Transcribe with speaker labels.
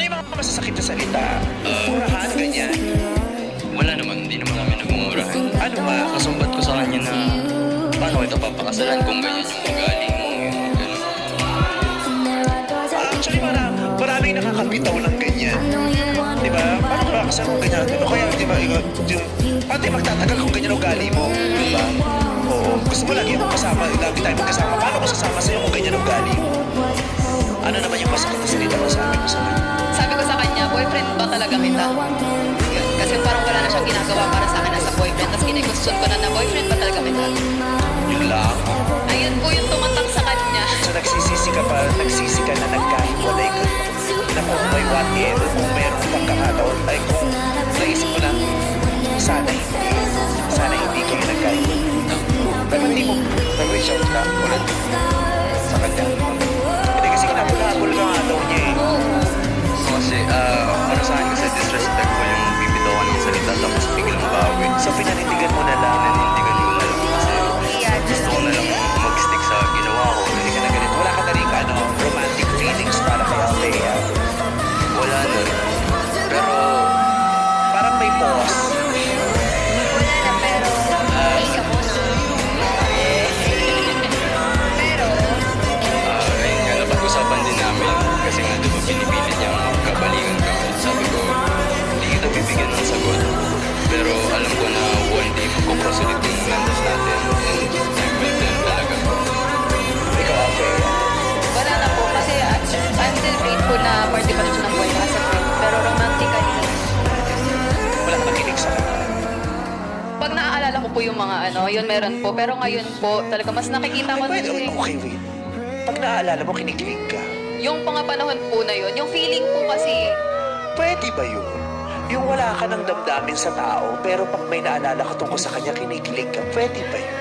Speaker 1: yung mga masasakit na salita? Murahan, ganyan.
Speaker 2: Wala naman, hindi naman kami nagmumurahan.
Speaker 1: Ano ba?
Speaker 2: Kasumbat ko sa kanya na paano kita papakasalan kung ganyan yung ugali mo. Ganun.
Speaker 1: Actually, maraming nakakabitaw ng ganyan. Di ba? Paano ba kasi kung ganyan? Ano kaya, di ba? Paano tayo magtatagal kung ganyan ang ugali mo? Di ba? Oo. Gusto mo lagi akong kasama, lagi tayo magkasama. Paano ko sasama sa'yo kung ganyan ang ugali mo? Ano naman yung masakit na salita mo sabi mo sa akin?
Speaker 3: Sabi ko sa kanya, boyfriend ba talaga kita? Yun. Kasi parang wala na siyang ginagawa para sa akin as a boyfriend. Tapos kinikustuhan ko na boyfriend ba talaga kita?
Speaker 1: Yun lang.
Speaker 3: Ayun po yung tumatak sa kanya.
Speaker 1: So nagsisisi ka pa, nagsisi ka na nagkahiwalay ka. Na kung may what if, kung meron pagkakataon, ay kung naisip mo na, sana hindi kayo nagkahiwalay. Pero hindi mo nag-reach out ka ulit sa kanya. Hindi kasi kinapulabol ka nga daw niya eh.
Speaker 2: Kasi, para sa akin kasi disrespectful yung bibitawan ng salita tapos biglang bawi.
Speaker 1: So pinanindigan mo na lang.
Speaker 2: Nanindigan ko na lang kasi gusto ko na lang mag-stick sa ginawa ko.
Speaker 1: Hindi ka na ganito. Wala ka na rin romantic feelings para kay Althea.
Speaker 2: Wala na. Pero,
Speaker 1: Parang may pause.
Speaker 3: Wala na pero iiyak mo na. Pero,
Speaker 2: ayun nga, napag-usapan din namin. Kasi nga, di ba, pinipilit niyang magkabalikan ka. Sabi ko, hindi kita bibigyan ng sagot. Pero alam ko na one day magkukross ulit yung landas natin. And time will tell talaga.
Speaker 1: Ikaw, Althea.
Speaker 3: wala na po. Kasi I'm still grateful na party pa rin siya ng buhay ko as a friend. Pero romantically,
Speaker 1: Wala ka nakinig sa kanya.
Speaker 3: pag naaalala ko po yung mga yun meron po. Pero ngayon po, talaga mas nakikita ko
Speaker 1: Pwede,
Speaker 3: kasi
Speaker 1: okay, wait. Pag naaalala mo, kinikilig ka.
Speaker 3: yung mga panahon po na yun, yung feeling po kasi,
Speaker 1: Pwede ba yun? Yung wala ka ng damdamin sa tao, pero pag may naalala ka tungkol sa kanya, kinikilig ka. Pwede ba yun?